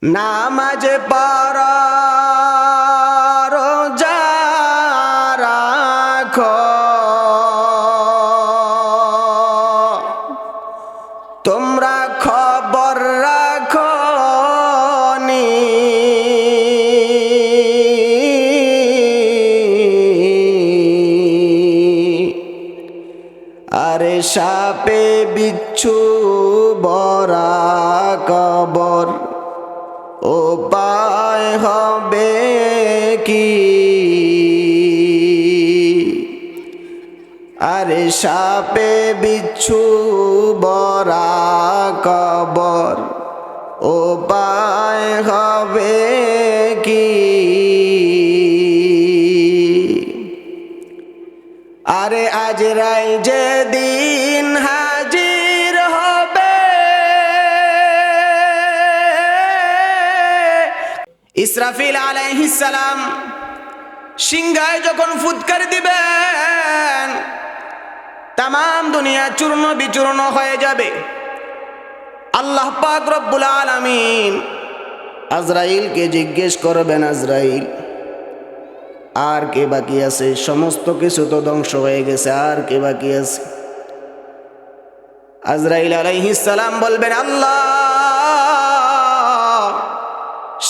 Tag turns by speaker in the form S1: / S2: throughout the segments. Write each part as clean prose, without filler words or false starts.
S1: নামাজ পড়ো রোজা রাখো, তোমরা খবর রাখো নি আরে সাপে বিচ্ছু বরা কবর উপায় হবে কি? আরে সাপে বিচ্ছু বরা কবর উপায় হবে কি? আরে আজরাইল যেদিন হাজির হবে, ইসরাফিল আলাইহিস সালাম সিংহায় যখন ফুৎকার দিবেন, তামাম দুনিয়া চূর্ণ বিচূর্ণ হয়ে যাবে। আল্লাহ পাক রব্বুল আলামিন আজরাইলকে জিজ্ঞেস করবেন, আজরাইল আর কে বাকি আছে? সমস্ত কিছু তো ধ্বংস হয়ে গেছে, আর কে বাকি আছে? আজরাইল আলাইহিস সালাম বলবেন, আল্লাহ,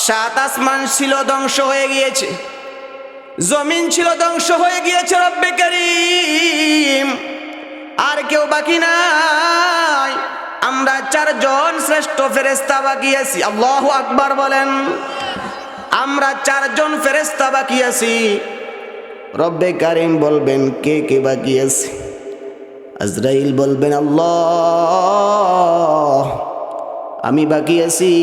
S1: 7 আসমান ছিল ধ্বংস হয়ে গিয়েছে, জমিন ছিল ধ্বংস হয়ে গিয়েছে রব্বে কারীম, আর কেউ বাকি নাই। আমরা 4 জন শ্রেষ্ঠ ফেরেশতা বাকি আছি। আল্লাহু আকবার বলেন। আমরা 4 জন ফেরেশতা বাকি আছি। রব্বে কারীম বলবেন, কে কে বাকি আছে? আজরাইল বলবেন, আল্লাহ, আমি বাকি আছি,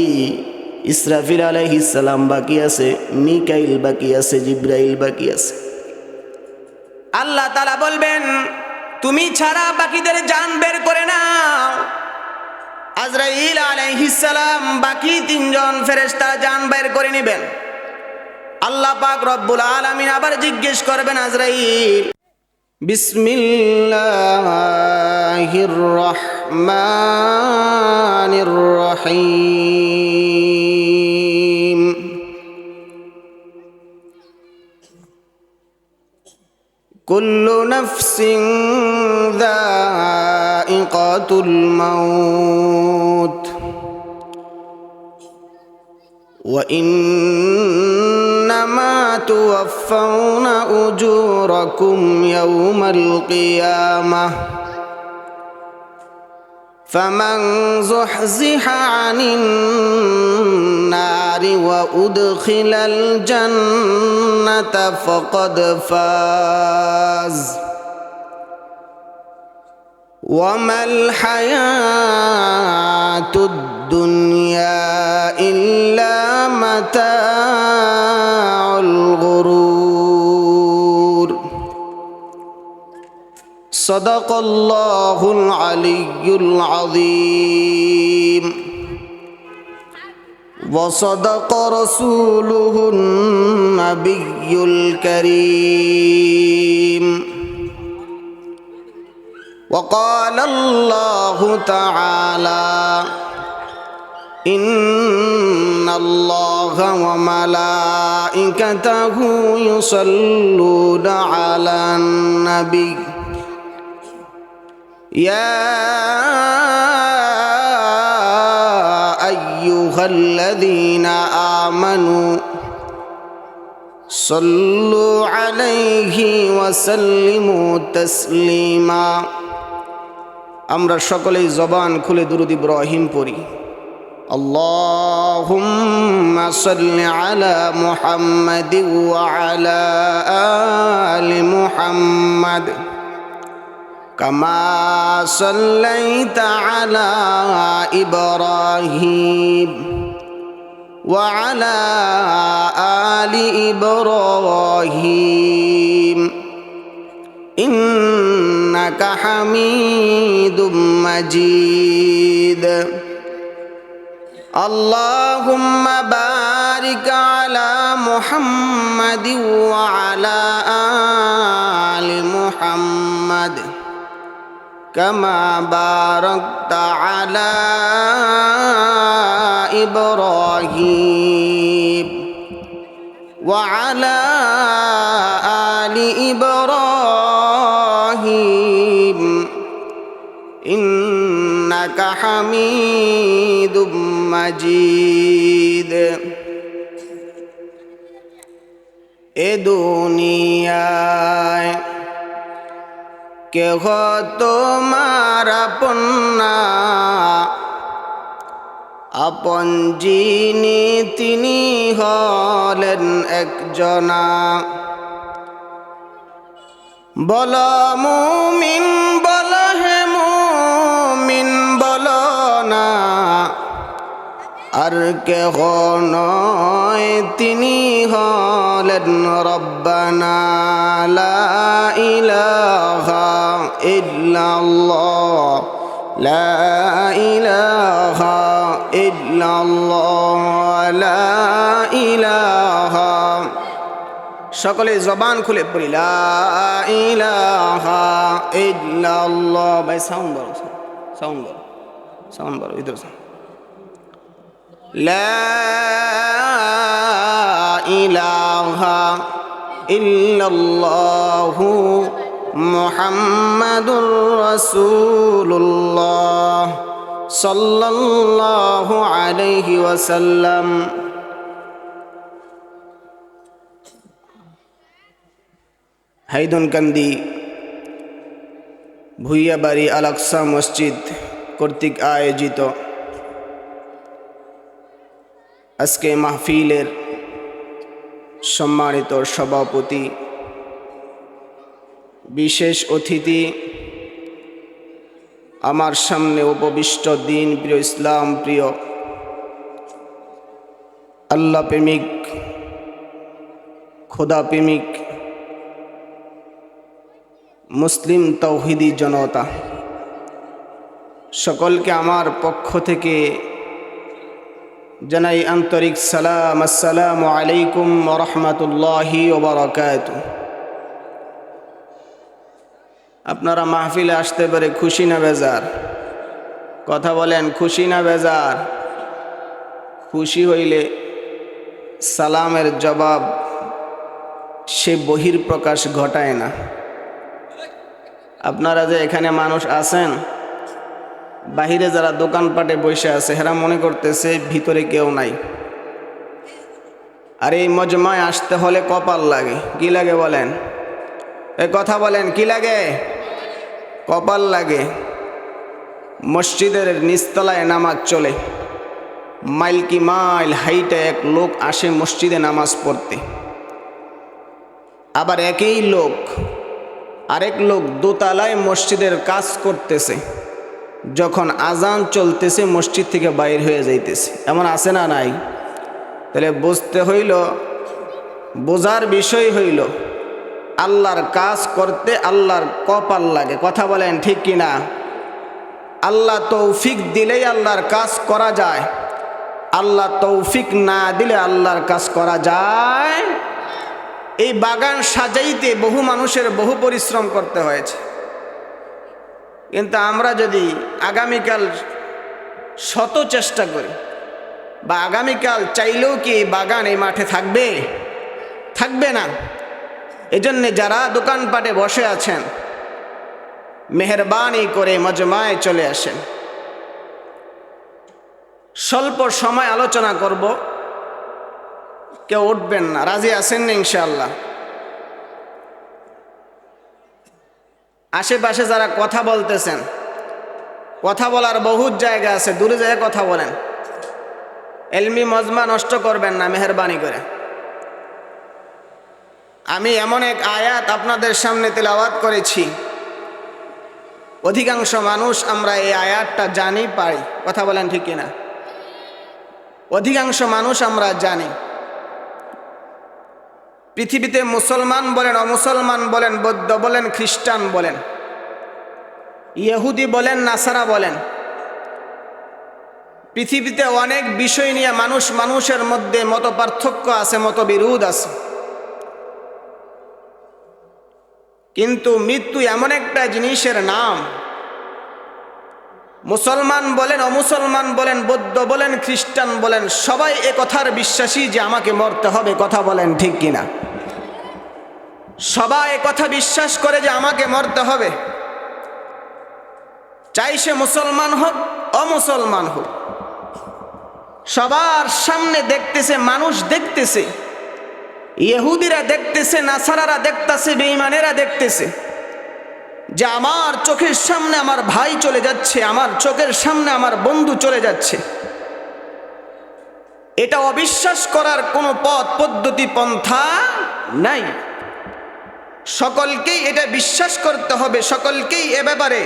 S1: ইসরাফিল আলাইহিস সালাম বাকি আছে, মিকাইল বাকি আছে, জিবরাইল বাকি আছে। আল্লাহ তাআলা বলবেন, তুমি ছাড়া বাকিদের জান বের করে নাও। আজরাইল আলাইহিস সালাম বাকি 3 জন ফেরেশতা জান বের করে নেবেন। আল্লাহ পাক রব্বুল আলামিন আবার জিজ্ঞেস করবেন, আজরাইল, বিসমিল্লাহির রহমানির রহিম, কুল্লু নাফসিন যায়িকাতুল মাউত ওয়া ইন্নামা তুওয়াফাউনা উজুরাকুম ইয়াওমাল কিয়ামাহ ফামান যুহজিহা আনিন নারি ওয়া উদখিলাল জান্নাতা ফাকাদ ফাজ ওয়া মাল হায়াতুদ দুনিয়া ইল্লা মাতাউল গুরুর। সাদাকাল্লাহুল আলিয়্যুল আযীম ওয়া সাদাকা রাসূলুহুন নাবিয়্যুল কারীম। وقال الله تعالى إن الله وملائكته يصلون على النبي يا أيها الذين آمنوا صلوا عليه وسلموا تسليما। আমরা সকলেই জবান খুলে দুরূদ ইব্রাহিম পড়ি। আল্লাহুম্মা সাল্লি আলা মুহাম্মাদিন ওয়া আলা আলি মুহাম্মাদ কামা সাল্লাইতা আলা ইব্রাহিম ওয়া আলা আলি ইব্রাহিম ইন্নাকা হামিদুম মাজিদ। আল্লাহুম্মা বারিক আলা মুহাম্মাদিন ওয়া আলা আলি মুহাম্মাদ কামা বারাকতা আলা إبراهيم وعلى آل إبراهيم إنك حميد مجيد এ দুনিয়ায় কেহ তোমার আপন না, আপন যিনি তিনি হলেন একজনা। বল মুমিন বল হে মুমিন বল না, আর কেহ নয় তিনি হলেন রব্বানা। লা ইলাহা ইল্লাল্লাহ লা ইলাহা ইল্লাল্লাহ লা ইলাহা। সকলে জবান খুলে পড়ি লা ইলাহা ইল্লাল্লাহ। ভাই সাউন্ড বড়, সাউন্ড বড়, সাউন্ড বড় ইধর। লা ইলাহা ইল্লাল্লাহু মুহাম্মাদুর রাসূলুল্লাহ সাল্লাল্লাহু আলাইহি ওয়াসাল্লাম। হাইদুনকান্দি ভুইয়াবাড়ি আল আকসা মসজিদ কর্তৃক আয়োজিত আজকে মাহফিলের সম্মানিত সভাপতি, বিশেষ অতিথি, আমার সামনে উপবিষ্ট দিন প্রিয়, ইসলাম প্রিয়, আল্লাহ প্রেমিক, খোদা প্রেমিক মুসলিম তৌহিদি জনতা, সকলকে আমার পক্ষ থেকে জানাই আন্তরিক সালাম। আসসালামু আলাইকুম ওয়া রাহমাতুল্লাহি ওয়া বারাকাতুহু। আপনারা মাহফিলে আসতে পারে খুশি না বেজার? কথা বলেন, খুশি না বেজার? খুশি হইলে সালামের জবাব সে বহির্প্রকাশ ঘটায় না। আপনারা যে এখানে মানুষ আছেন, বাহিরে যারা দোকানপাটে বসে আছে হেরা মনে করতেছে ভিতরে কেউ নাই। আর এই মজমায় আসতে হলে কপাল লাগে। কি লাগে বলেন? এ কথা বলেন, কি লাগে? কপাল লাগে। মসজিদের নিচতলায় নামাজ চলে, মাইল কি মাইল হাইটে এক লোক আসে মসজিদে নামাজ পড়তে। আবার একই লোক আরেক লোক দোতলায় মসজিদের কাজ করতেছে, যখন আজান চলতেছে মসজিদ থেকে বাইর হয়ে যাইতেছে। এমন আছে না নাই? তাহলে বুঝতে হইল, বোঝার বিষয় হইল আল্লাহর কাজ করতে আল্লাহর কপাল লাগে। কথা বলেন ঠিক কিনা? আল্লাহ তৌফিক দিলেই আল্লাহর কাজ করা যায়, আল্লাহ তৌফিক না দিলে আল্লাহর কাজ করা যায়। এই বাগান সাজাইতে বহু মানুষের বহু পরিশ্রম করতে হয়েছে, কিন্তু আমরা যদি আগামীকাল শত চেষ্টা করি বা আগামীকাল চাইলেও কি এই বাগান এই মাঠে থাকবে? থাকবে না। এজন্য যারা দোকানপাটে বসে আছেন, মেহেরবানি করে মজমায় চলে আসেন। স্বল্প সময় আলোচনা করব, কেউ উঠবেন না। রাজি আছেন না ইনশাআল্লাহ? আশেপাশে যারা কথা বলতেছেন, কথা বলার বহুত জায়গা আছে, দূরে জায়গায় কথা বলেন। এলমি মজমা নষ্ট করবেন না মেহেরবানি করে। আমি এমন এক আয়াত আপনাদের সামনে তেলাওয়াত করেছি, অধিকাংশ মানুষ আমরা এই আয়াতটা জানি পাই। কথা বলেন ঠিক কিনা? অধিকাংশ মানুষ আমরা জানি। পৃথিবীতে মুসলমান বলেন, অমুসলমান বলেন, বৌদ্ধ বলেন, খ্রিস্টান বলেন, ইহুদি বলেন, নাসারা বলেন, পৃথিবীতে অনেক বিষয় নিয়ে মানুষের মধ্যে মত পার্থক্য আছে, মতবিরোধ আছে। কিন্তু মৃত্যু এমন একটা জিনিসের নাম, মুসলমান বলেন, অমুসলমান বলেন, বৌদ্ধ বলেন, খ্রিস্টান বলেন, সবাই এ কথার বিশ্বাসী যে আমাকে মরতে হবে। কথা বলেন ঠিক কিনা? সবাই এ কথা বিশ্বাস করে যে আমাকে মরতে হবে, চাই সে মুসলমান হোক অমুসলমান হোক। সবার সামনে দেখতেছে, মানুষ দেখতেছে, ইহুদিরা দেখতেছে, নাসারারা দেখতেছে, বেঈমানেরা দেখতেছে যে আমার চোখের সামনে আমার ভাই চলে যাচ্ছে, আমার চোখের সামনে আমার বন্ধু চলে যাচ্ছে। এটা অবিশ্বাস করার কোনো পথ পদ্ধতি পন্থা নাই। সকলকেই এটা বিশ্বাস করতে হবে, সকলকেই এ ব্যাপারে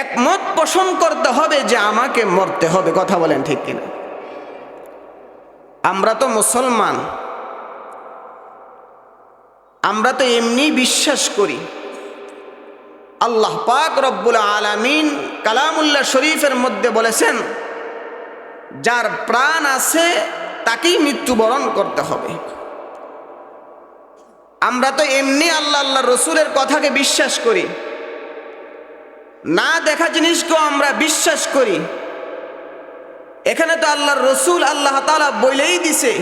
S1: একমত পোষণ করতে হবে যে আমাকে মরতে হবে। কথা বলেন ঠিক কিনা? আমরা তো মুসলমান, আমরা তো এমনি বিশ্বাস করি। আল্লাহ পাক রব্বুল আলামিন কালামুল্লাহ শরীফের মধ্যে বলেছেন, যার প্রাণ আছে তাকেই মৃত্যুবরণ করতে হবে। আমরা তো এমনি আল্লাহ রসুলের কথাকে বিশ্বাস করি, না দেখা জিনিসকেও আমরা বিশ্বাস করি। এখানে তো আল্লাহর রসুল আল্লাহ তাআলা বলেই দিছে,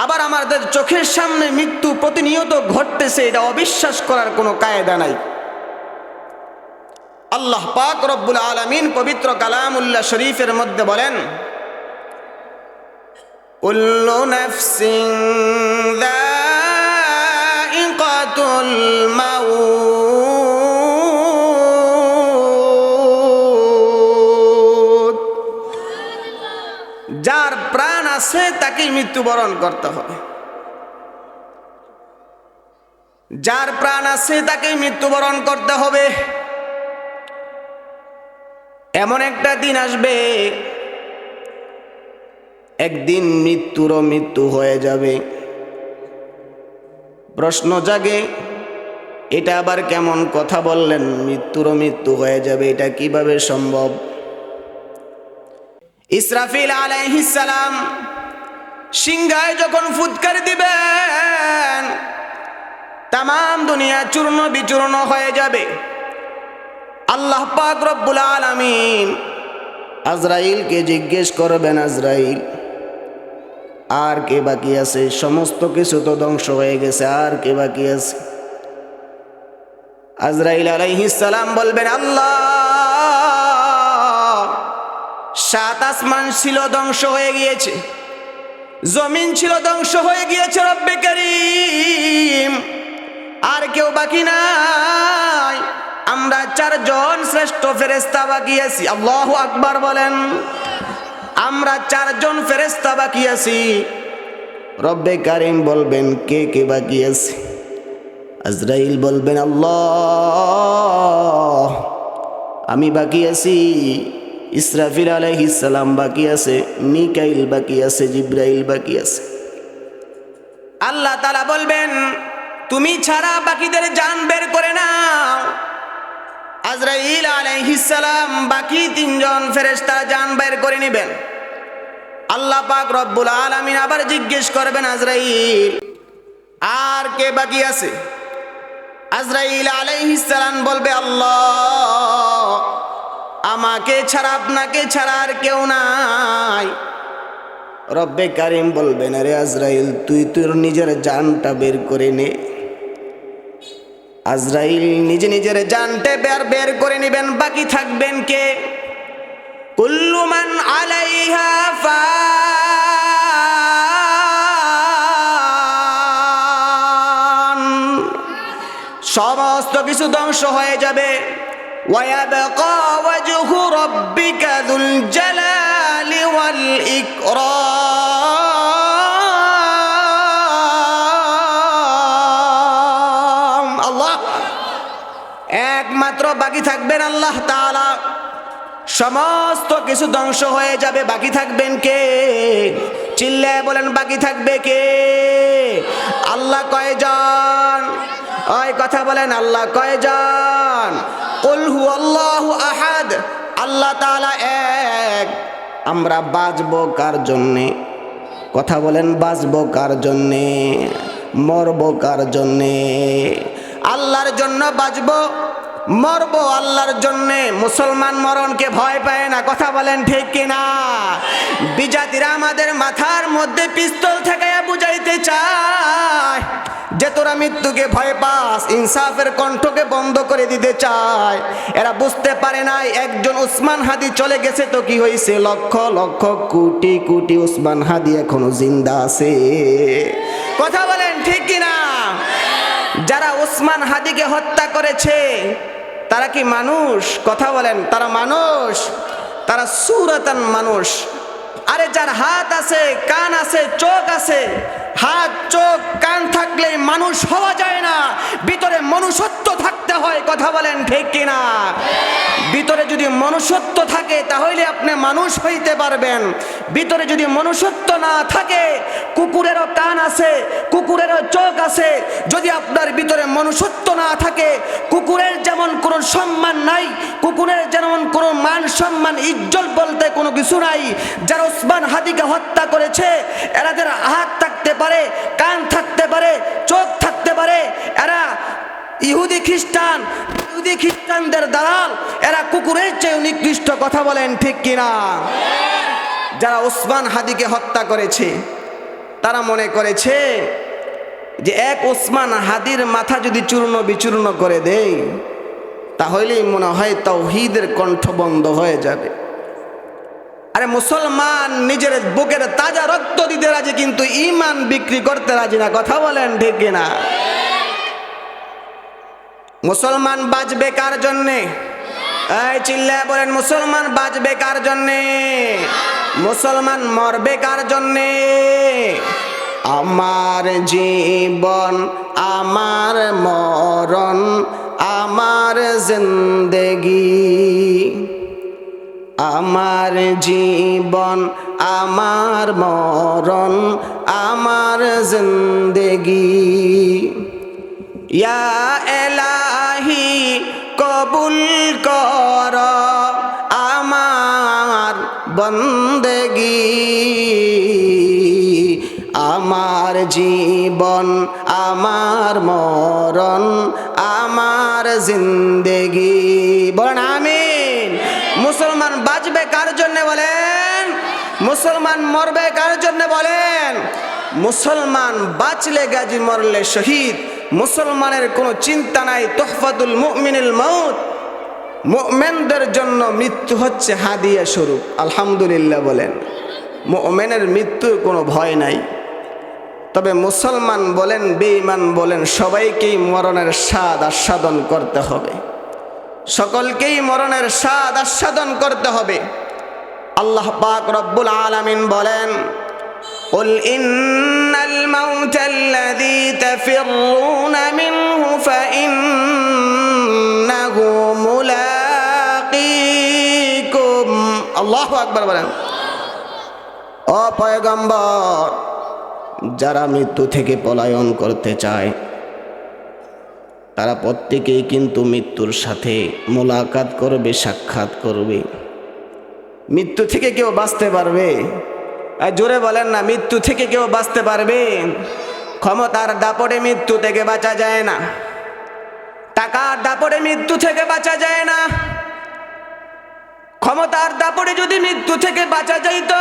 S1: আবার আমাদের চোখের সামনে মৃত্যু প্রতিনিয়ত ঘটতেছে, এটা অবিশ্বাস করার কোনো কায়দা নাই। আল্লাহ পাক রব্বুল আলামিন পবিত্র কালামুল্লাহ শরীফের মধ্যে বলেন, কুল্লু নাফসিন যায়িকাতুল মাউত, যার প্রাণ আছে তাকেই মৃত্যুবরণ করতে হবে। যার প্রাণ আছে তাকেই মৃত্যুবরণ করতে হবে। এমন একটা দিন আসবে, একদিন মৃত্যুরও মৃত্যু হয়ে যাবে। প্রশ্ন জাগে, এটা আবার কেমন কথা বললেন? মৃত্যুরও মৃত্যু হয়ে যাবে, এটা কিভাবে সম্ভব? ইসরাফিল আলাইহিস সালাম সিংহায় যখন ফুৎকার দিবেন, তামাম দুনিয়া চূর্ণ বিচূর্ণ হয়ে যাবে। আল্লাহ পাক রব্বুল আলামিন আজরাইলকে জিজ্ঞেস করবেন, আজরাইল আর কে বাকি আছে? সমস্ত কিছু তো ধ্বংস হয়ে গেছে, আর কে বাকি আছে? আজরাইল আলাইহিস সালাম বলবেন, আল্লাহ, 7 আসমান ছিল ধ্বংস হয়ে গিয়েছে, জমিন ছিল ধ্বংস হয়ে গিয়েছে রব্বে কারীম, আর কেউ বাকি নাই। আমরা 4 জন শ্রেষ্ঠ ফেরেশতা বাকি আছি। আল্লাহু আকবার বলেন। আমরা 4 জন ফেরেশতা বাকি আছি। রব্বে কারীম বলবেন, কে কে বাকি আছে? আজরাইল বলবেন, আল্লাহ, আমি বাকি আছি, ইসরাফিল আলাইহিস সালাম বাকি আছে, মিকাইল বাকি আছে, জিবরাইল বাকি আছে। আল্লাহ তাআলা বলবেন, তুমি ছাড়া বাকিদের জান বের করে নাও। আজরাইল আলাইহিস সালাম বাকি 3 জন ফেরেশতা জান বের করে নেবেন। আল্লাহ পাক রব্বুল আলামিন আবার জিজ্ঞেস করবেন, আজরাইল আর কে বাকি আছে? আজরাইল আলাইহিস সালাম বলবে, আল্লাহ, আমাকে ছাড়া, আপনাকে ছাড়া আর কেউ নাই। রব্বে কারীম বলবেন, আরে আজরাইল, তুই তোর নিজের জানটা বের করে নে। আজরাইল নিজে নিজের জানটা বের করে নেবেন। বাকি থাকবেন কে? কুল্লু মান আলাইহা ফান, সমস্ত কিছু ধ্বংস হয়ে যাবে। ওয়ায়াবকা ওয়াজহু রাব্বিকা যুল জালালি ওয়াল ইকরাম। আল্লাহ, একমাত্র বাকি থাকবেন আল্লাহ তাআলা। সমস্ত কিছু ধ্বংস হয়ে যাবে, বাকি থাকবেন কে? চিল্লায় বলেন, বাকি থাকবে কে? আল্লাহ কয়জন? ওই কথা বলেন, আল্লাহ কয়জন? কুল হুয়াল্লাহু আহাদ, আল্লাহ তাআলা এক। আমরা বাঁচবো কার জন্যে? কথা বলেন, বাঁচবো কার জন্যে? মরবো কার জন্যে? আল্লাহর জন্য বাঁচবো, মরবো আল্লাহর জন্যে। মুসলমান মরণকে ভয় পায় না, কথা বলেন ঠিক কিনা? বিজাতিরা আমাদের মাথার মধ্যে পিস্তল ঠেকাইয়া বুঝাইতে চায় যে তোরা মৃত্যুকে ভয় পাস, ইনসাফের কণ্ঠকে বন্ধ করে দিতে চায়। এরা বুঝতে পারে না একজন উসমান হাদি চলে গেছে তো কি হয়েছে, লক্ষ লক্ষ কোটি কোটি উসমান হাদি এখনো জিন্দা আছে, কথা বলেন ঠিক কিনা? যারা উসমান হাদিকে হত্যা করেছে তারা কি মানুষ? কথা বলেন, তারা মানুষ? তারা সুরাতান মানুষ। আরে যার হাত আছে, কান আছে, চোখ আছে, হাত চোখ কান থাকলে মানুষ হওয়া যায় না, ভিতরে মনুষ্যত্ব থাকতে হয়, কথা বলেন ঠিক কিনা? ভিতরে যদি মনুষ্যত্ব থাকে তাহলে আপনি মানুষ হইতে পারবেন। ভিতরে যদি মনুষ্যত্ব না থাকে, কুকুরেরও কান আছে, কুকুরেরও চোখ আছে, যদি আপনার ভিতরে মনুষ্যত্ব না থাকে, কুকুরের যেমন কোনো সম্মান নাই, কুকুরের যেমন কোনো মান সম্মান ইজ্জত বলতে কোনো কিছু নাই। যারা উসমান হাদিকে হত্যা করেছে এরাদের হাত থাকতে পারে, কান থাকতে পারে, চোখ থাকতে পারে, এরা ইহুদি খ্রিস্টানদের দালাল, এরা কুকুরের চেয়ে নিকৃষ্ট, কথা বলেন ঠিক কিনা? যারা উসমান হাদিকে হত্যা করেছে তারা মনে করেছে যে এক উসমান হাদির মাথা যদি চূর্ণ বিচূর্ণ করে দেয় তাহলেই মনে হয় তাওহীদের কণ্ঠ বন্ধ হয়ে যাবে। আরে মুসলমান নিজের বুকের তাজা রক্ত দিতে রাজি, কিন্তু ঈমান বিক্রি করতে রাজি না, কথা বলেন ঠিক কিনা? মুসলমান বাঁচবে কার জন্যে? এই চিল্লায় বলেন, মুসলমান বাঁচবে কার জন্যে? মুসলমান মরবে কার জন্যে? আমার জীবন আমার মরণ আমার জিন্দেগি, আমার জীবন আমার মরণ আমার জিন্দেগি। ইয়া এলাহি কবুল কর আমার বন্দেগি, আমার জীবন আমার মরণ আমার জিন্দেগি। বলেন আমিন। মুসলমান বাঁচবে কার জন্য বলেন? মুসলমান মরবে কার জন্য বলেন? মুসলমান বাঁচলে গাজী, মরলে শহীদ। মুসলমানের কোনো চিন্তা নাই, তোহফাতুল মুমিনিল মউত, মুমিনদের জন্য মৃত্যু হচ্ছে হাদিয়া স্বরূপ। আলহামদুলিল্লাহ বলেন, মুমিনের মৃত্যুর কোনো ভয় নাই। তবে মুসলমান বলেন বেঈমান বলেন সবাইকেই মরণের স্বাদ আস্বাদন করতে হবে, সকলকেই মরণের স্বাদ আস্বাদন করতে হবে। আল্লাহ পাক রব্বুল আলামিন বলেন, قل إن الموت الذي تفرون منه فإنه ملاقيكم। আল্লাহু আকবার বলেন। ও পয়গম্বর, যারা মৃত্যু থেকে পলায়ন করতে চায় তারা প্রত্যেকেই কিন্তু মৃত্যুর সাথে মোলাকাত করবে, সাক্ষাৎ করবে। মৃত্যু থেকে কেউ বাঁচতে পারবে? জোরে বলেন না, মৃত্যু থেকে কেউ বাঁচতে পারবে? ক্ষমতার দাপটে মৃত্যু থেকে বাঁচা যায় না, টাকার দাপটে মৃত্যু থেকে বাঁচা যায় না। ক্ষমতার দাপটে যদি মৃত্যু থেকে বাঁচা যাইত,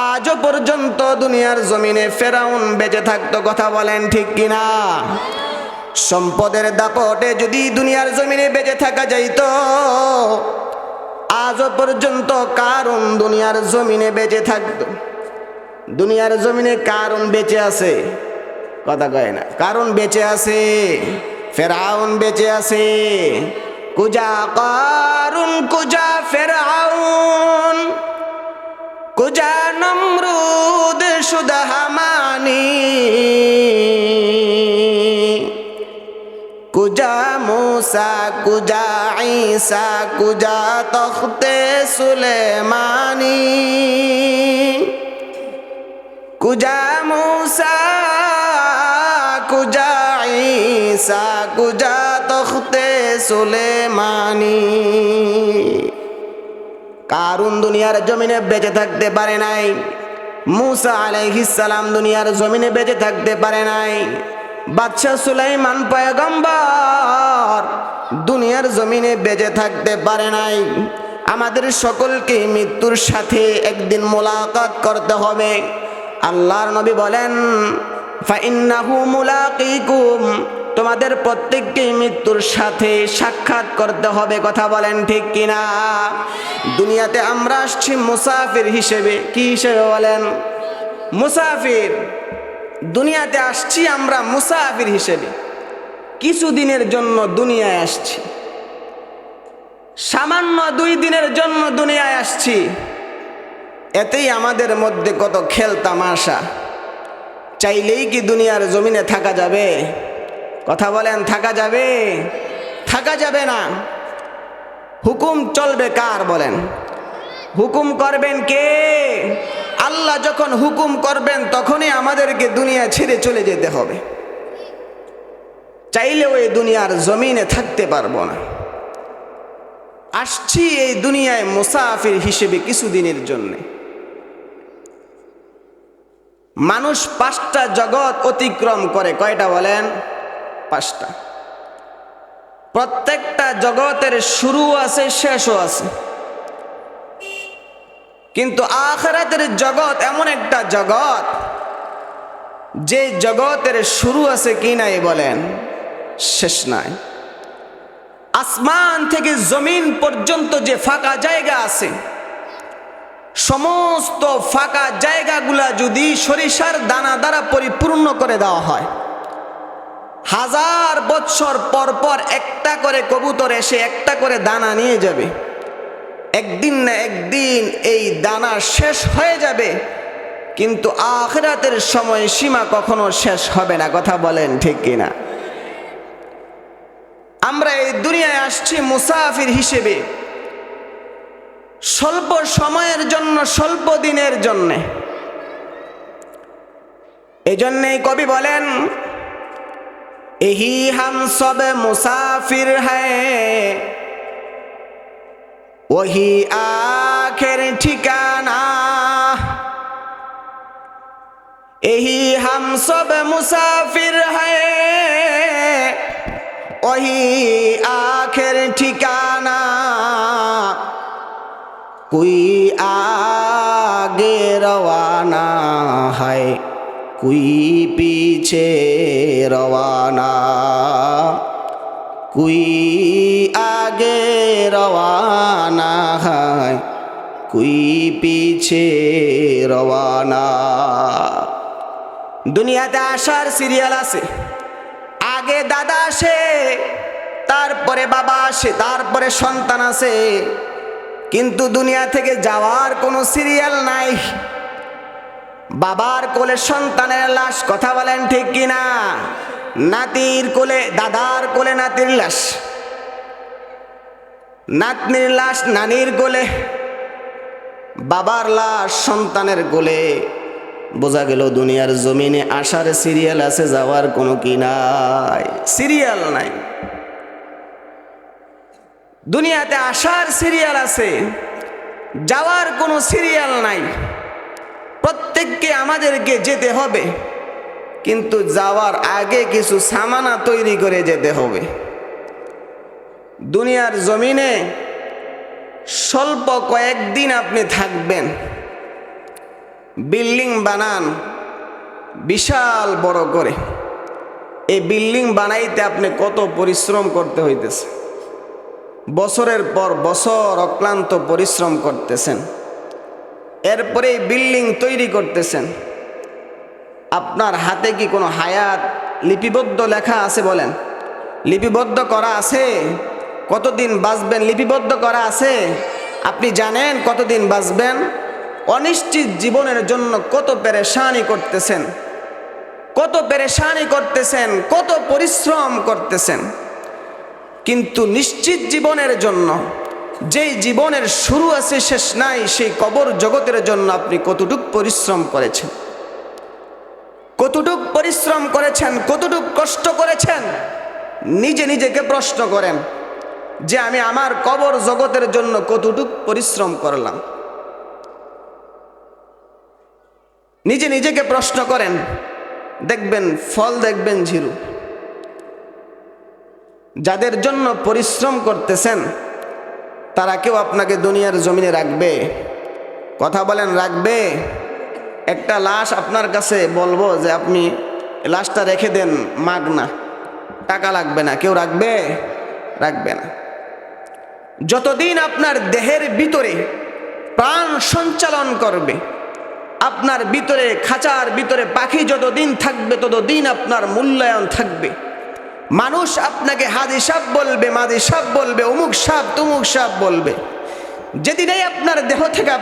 S1: আজও পর্যন্ত দুনিয়ার জমিনে ফেরাউন বেঁচে থাকতো, কথা বলেন ঠিক কিনা? সম্পদের দাপটে যদি দুনিয়ার জমিনে বেঁচে থাকা যাইত, আজও পর্যন্ত কারুন দুনিয়ার জমিনে বেঁচে থাকতো। দুনিয়ার জমিনে কারুন বেঁচে আছে, কথা কয় না? কারুন বেঁচে আছে, ফেরাউন বেঁচে আছে। কুজা কারুন, কুজা ফেরাউন, কুজা নমরুদ শুধু হামানি, কুজা मूसा কুজা ঈসা কুজা তখতে সুলেমানি, কুজা मूसा কুজা ঈসা কুজা তখতে সুলেমানি। কারুন দুনিয়ার জমিনে বেঁচে থাকতে পারে নাই, मूसा আলাইহিস সালাম দুনিয়ার জমিনে বেঁচে থাকতে পারে নাই, বাদশা সুলাইমান পয়গম্বর দুনিয়ার জমিনে বেঁচে থাকতে পারে নাই। আমাদের সকলকে মৃত্যুর সাথে একদিন মোলাকাত করতে হবে। আল্লাহর নবী বলেন, ফাইন্নাহু মুলাকিকুম, তোমাদের প্রত্যেককে মৃত্যুর সাথে সাক্ষাৎ করতে হবে। কথা বলেন ঠিক কিনা? দুনিয়াতে আমরা আসছি মুসাফির হিসেবে। কি হিসেবে বলেন? মুসাফির। দুনিয়াতে আসছি আমরা মুসাফির হিসেবে, কিছুদিনের জন্য দুনিয়ায় আসছি, সামান্য 2 দিনের জন্য দুনিয়ায় আসছি। এতেই আমাদের মধ্যে কত খেল তামাশা। চাইলেই কি দুনিয়ার জমিনে থাকা যাবে? কথা বলেন, থাকা যাবে? থাকা যাবে না। হুকুম চলবে কার বলেন? হুকুম করবেন কে? আল্লাহ যখন হুকুম করবেন তখনই আমাদেরকে দুনিয়া ছেড়ে চলে যেতে হবে। চাইলেও এই দুনিয়ার জমিনে থাকতে পারবো না। আসছি এই দুনিয়ায় মুসাফির হিসেবে কিছুদিনের জন্য। মানুষ 5টা জগৎ অতিক্রম করে। কয়টা বলেন? 5টা। প্রত্যেকটা জগতের শুরু আছে, শেষও আছে। কিন্তু আখিরাতের জগৎ এমন একটা জগৎ, যে জগতের শুরু আছে কি নাই বলেন? শেষ নাই। আসমান থেকে জমিন পর্যন্ত যে ফাঁকা জায়গা আছে, সমস্ত ফাঁকা জায়গাগুলা যদি সরিষার দানা দ্বারা পরিপূর্ণ করে দেওয়া হয়, 1000 বছর পর পর একটা করে কবুতর এসে একটা করে দানা নিয়ে যাবে। একদিন না একদিন এই দানা শেষ হয়ে যাবে, কিন্তু আখিরাতের সময় সীমা কখনো শেষ হবে না। কথা বলেন ঠিক কিনা? আমরা এই দুনিয়ায় আসছি মুসাফির হিসেবে, স্বল্প সময়ের জন্য, স্বল্প দিনের জন্য। এজন্যই কবি বলেন, এহি হাম সব মুসাফির হ্যায়, ওহি আখের ঠিকানা। এহি হাম সব মুসাফির হ্যায়, ওহি আখের ঠিকানা। कोई आगे रवाना है, कोई पीछे रवाना। कोई आगे रवाना है, कोई पीछे रवाना। দুনিয়াতে আসার সিরিয়াল আছে। আগে দাদা আসে, তারপরে বাবা আসে, তারপরে সন্তান আসে। কিন্তু দুনিয়া থেকে যাওয়ার কোনো সিরিয়াল নাই। বাবার কোলে সন্তানের লাশ। কথা বলেন ঠিক কিনা? নাতির কোলে, দাদার কোলে নাতির লাশ, নাতনির লাশ নানির কোলে, বাবার লাশ সন্তানের কোলে। বোঝা গেল দুনিয়ার জমিনে আসার সিরিয়াল আছে, যাওয়ার কোনো কি নাই? সিরিয়াল নাই। দুনিয়াতে আসার সিরিয়াল আছে, যাওয়ার কোনো সিরিয়াল নাই। প্রত্যেককে আমাদেরকে যেতে হবে, কিন্তু যাওয়ার আগে কিছু সামানা তৈরি করে যেতে হবে। দুনিয়ার জমিনে স্বল্প কয়েকদিন আপনি থাকবেন। বিল্ডিং বানান বিশাল বড় করে। এই বিল্ডিং বানাইতে আপনি কত পরিশ্রম করতে হইতেছে। বছরের পর বছর অক্লান্ত পরিশ্রম করতেছেন, এরপরে এই বিল্ডিং তৈরি করতেছেন। আপনার হাতে কি কোনো হায়াত লিপিবদ্ধ লেখা আছে বলেন? লিপিবদ্ধ করা আছে? কতদিন বাঁচবেন লিপিবদ্ধ করা আছে? আপনি জানেন কতদিন বাঁচবেন? অনিশ্চিত জীবনের জন্য কত পেরেশানি করতেছেন, কত পেরেশানি করতেছেন, কত পরিশ্রম করতেছেন। কিন্তু নিশ্চিত জীবনের জন্য, যেই জীবনের শুরু আছে শেষ নাই, সেই কবর জগতের জন্য আপনি কতটুক পরিশ্রম করেছেন, কতটুক পরিশ্রম করেছেন, কতটুক কষ্ট করেছেন। নিজে নিজেকে প্রশ্ন করেন যে আমি আমার কবর জগতের জন্য কতটুক পরিশ্রম করলাম। নিজে নিজেকে প্রশ্ন করেন দেখবেন ফল দেখবেন ঝিরু। যাদের জন্য পরিশ্রম করতেছেন তারা কেউ আপনাকে দুনিয়ার জমিনে রাখবে? কথা বলেন, রাখবে? একটা লাশ আপনার কাছে বলবো যে আপনি লাশটা রেখে দেন, মাগনা, টাকা লাগবে না, কেউ রাখবে? রাখবে না। যতদিন আপনার দেহের ভিতরে প্রাণ সঞ্চালন করবে, আপনার ভিতরে খাঁচার ভিতরে পাখি যতদিন থাকবে ততদিন আপনার মূল্যায়ন থাকবে। মানুষ আপনাকে হাজি সাপ বলবে, মাদি সাপ বলবে, অমুক সাপ তমুক সাপ বলবে। যেদিনেই আপনার দেহ থেকে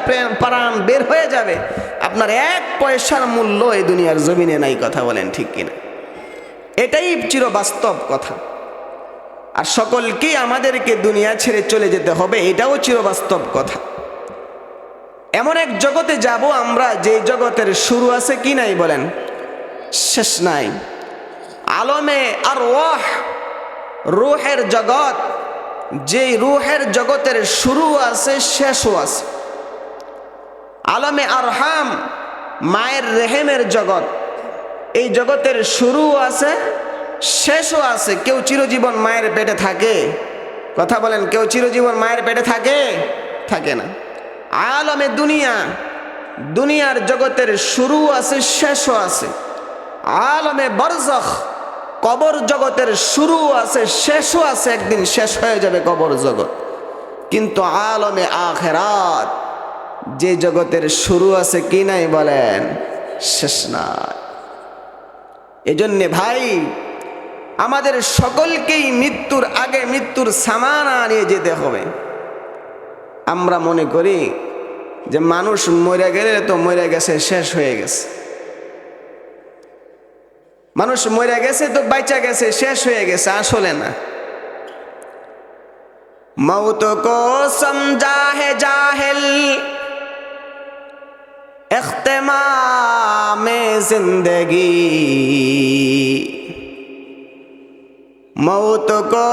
S1: প্রাণ বের হয়ে যাবে, আপনার এক পয়সার মূল্য এই দুনিয়ার জমিনে নাই। কথা বলেন ঠিক কিনা? এটাই চিরবাস্তব কথা। আর সকলকেই আমাদেরকে দুনিয়া ছেড়ে চলে যেতে হবে, এটাও চিরবাস্তব কথা। এমন এক জগতে যাব আমরা যে জগতের শুরু আছে কি নাই বলেন? শেষ নাই। আলমে আর রূহের জগৎ, যে রূহের জগতের শুরু আছে শেষও আছে। আলমে আরহাম, মায়ের রেহেমের জগৎ, এই জগতের শুরু আছে শেষও আছে। কেউ চিরজীবন মায়ের পেটে থাকে? কথা বলেন, কেউ চিরজীবন মায়ের পেটে থাকে? থাকে না। আলমে দুনিয়া, দুনিয়ার জগতের শুরু আছে শেষও আছে। আলমে বরজখ, কবর জগতের শুরু আছে শেষও আছে, একদিন শেষ হয়ে যাবে কবর জগৎ। কিন্তু আলমে আখিরাত, যে জগতের শুরু আছে কি নাই বলেন? শেষ নাই। এজন্যে ভাই, আমাদের সকলকেই মৃত্যুর আগে মৃত্যুর সামানা নিয়ে যেতে হবে। আমরা মনে করি যে মানুষ মরে গেলে তো মরে গেছে, শেষ হয়ে গেছে। মানুষ মরে গেছে তো বাইচা গেছে, শেষ হয়ে গেছে। আসলে না। मौत को समझा है जाहिल इख्तिमाम जिंदगी, मौत को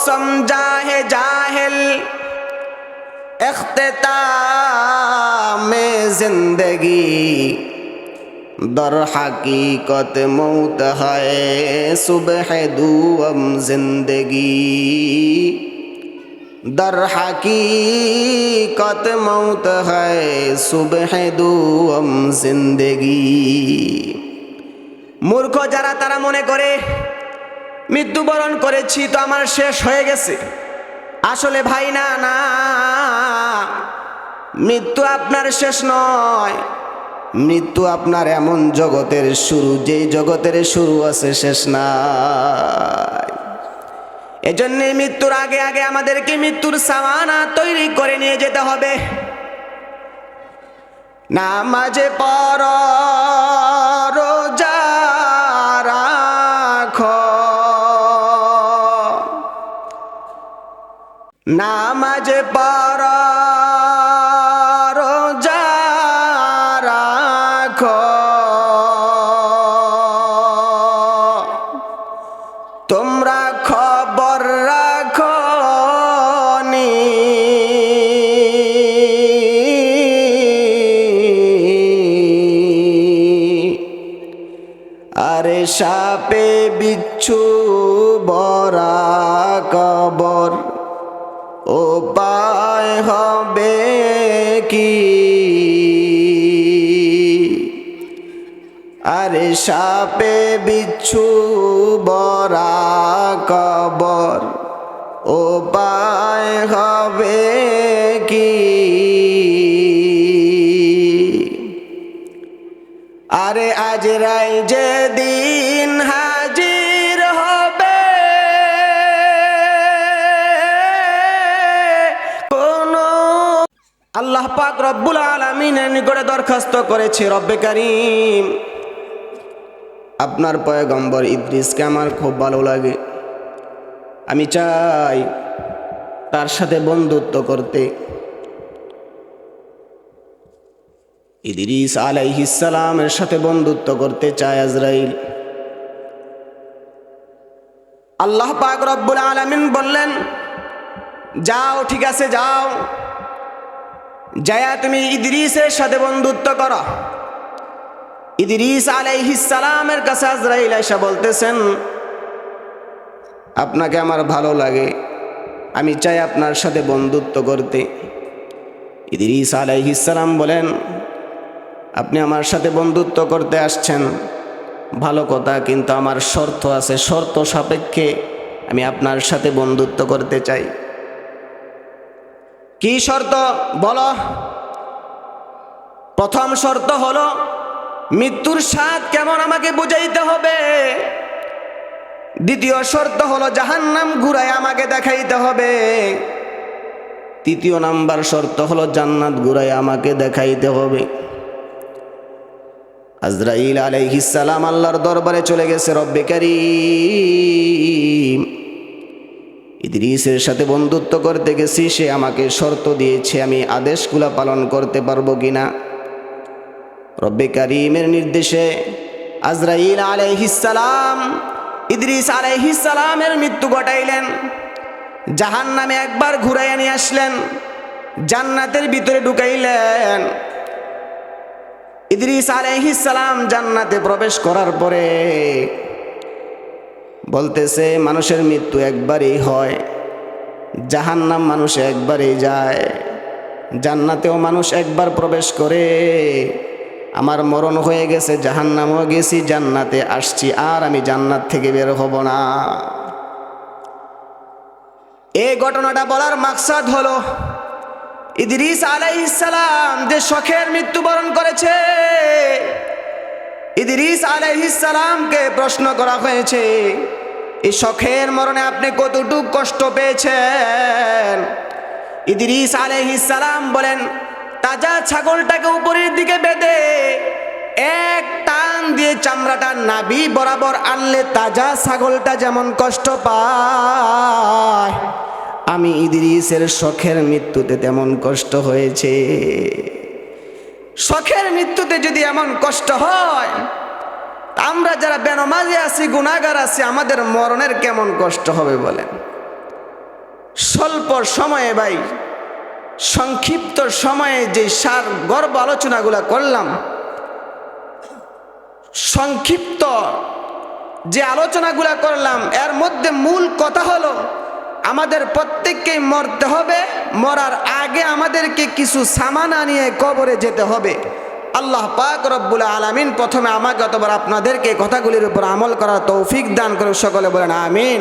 S1: समझा है जाहिल इख्तिताम जिंदगी, दर हकीकत मौत है सुबह दुअम जिंदगी, दर हकीकत मौत है सुबह दुअम जिंदगी। মূর্খ যারা তারা মনে করে মৃত্যুবরণ করেছি তো আমার শেষ হয়ে গেছে। আসলে ভাই না, না, মৃত্যু আপনার শেষ নয়। মৃত্যু আপনার এমন জগতের শুরু, যে জগতের শুরু আছে শেষ নাই। এজন্য মৃত্যুর আগে আগে আমাদেরকে মৃত্যুর সামানা তৈরি করে নিয়ে যেতে হবে। নামাজে পড়ো, রোজা রাখো, নামাজে পড়ো, রোজা রাখো, তোমরা খবর রাখো নি আরে সাপে বিচ্ছু বরা কবর উপায় হবে কি? আরে সাপে বিচ্ছু বরা কবর উপায় হবে কি? আরে আজরাইল যেদিন হাজির হবে, কোন আল্লাহ পাক রব্বুল আলামিনের নিকটে দরখাস্ত করেছে, রব্বে কারীম আপনার পয়গম্বর ইদ্রিসকে আমার খুব ভালো লাগে, আমি চাই তার সাথে বন্ধুত্ব করতে। ইদ্রিস আলাইহিস সালামের সাথে বন্ধুত্ব করতে চায় আজরাইল। আল্লাহ পাক রব্বুল আলামিন বললেন, যাও, ঠিক আছে, যাও, যায়া তুমি ইদ্রিসের সাথে বন্ধুত্ব করো। ইদ্রিস আলাইহিস সালামের কাছে আজরাইল এসে বলতেছেন, আপনাকে আমার ভালো লাগে, আমি চাই আপনার সাথে বন্ধুত্ব করতে। ইদ্রিস আলাইহিস সালাম বলেন, আপনি আমার সাথে বন্ধুত্ব করতে আসছেন, ভালো কথা, কিন্তু আমার শর্ত আছে, শর্ত সাপেক্ষে আমি আপনার সাথে বন্ধুত্ব করতে চাই। কি শর্ত বলো? প্রথম শর্ত হলো মৃত্যুর স্বাদ কেমন আমাকে বুঝাইতে হবে। দ্বিতীয় শর্ত হলো জাহান্নাম ঘুরায় আমাকে দেখাইতে হবে। তৃতীয় নাম্বার শর্ত হলো জান্নাত ঘুরায় আমাকে দেখাইতে হবে। আজরাইল আলাইহিস সালাম আল্লাহর দরবারে চলে গেছে। রব্বে কারীম, ইদ্রিসের সাথে বন্ধুত্ব করতে গেছি, সে আমাকে শর্ত দিয়েছে, আমি আদেশগুলো পালন করতে পারবো কিনা। রব্বে কারীমের নির্দেশে আজরাইল আলাইহিস সালাম ইদ্রিস আলাইহিস সালামের মৃত্যু ঘটাইলেন। জাহান্নামে একবার ঘুরাইয়া নিয়ে আসলেন, জান্নাতের ভিতরে ঢুকাইলেন। ইদ্রিস আলাইহিস সালাম জান্নাতে প্রবেশ করার পরে বলতেছে, মানুষের মৃত্যু একবারই হয়, জাহান্নাম মানুষ একবারই যায়, জান্নাতেও মানুষ একবার প্রবেশ করে। আমার মরণ হয়ে গেছে, জাহান্নামও গেছি, জান্নাতে আসছি, আর আমি জান্নাত থেকে বের হব না। এই ঘটনাটা বলার মাকসাদ হলো, ইদ্রিস আলাইহিস সালাম যে শখের মৃত্যুবরণ করেছে, ইদ্রিস আলাইহিস সালামকে প্রশ্ন করা হয়েছে, এই শখের মরণে আপনি কতটুকু কষ্ট পেয়েছেন? ইদ্রিস আলাইহিস সালাম বলেন, তাজা ছাগলটাকে উপরের দিকে বেঁধে এক টান দিয়ে চামড়াটা নাভি বরাবর আনলে তাজা ছাগলটা যেমন কষ্ট পায়, আমি ইদ্রিসের শখের মৃত্যুতে তেমন কষ্ট হয়েছে। শখের মৃত্যুতে যদি এমন কষ্ট হয়, আমরা যারা বেনমাজি আছি, গুনাহগার আছি, আমাদের মরণের কেমন কষ্ট হবে বলেন? স্বল্প সময়ে ভাই, সংক্ষিপ্ত সময়ে যে সার গর্ব আলোচনাগুলো করলাম, সংক্ষিপ্ত যে আলোচনাগুলো করলাম, এর মধ্যে মূল কথা হলো আমাদের প্রত্যেককেই মরতে হবে। মরার আগে আমাদেরকে কিছু সামান নিয়ে কবরে যেতে হবে। আল্লাহ পাক রব্বুল আলামিন প্রথমে আমাকে অথবা আপনাদেরকে কথাগুলির উপর আমল করার তৌফিক দান করে। সকলে বলেন আমিন।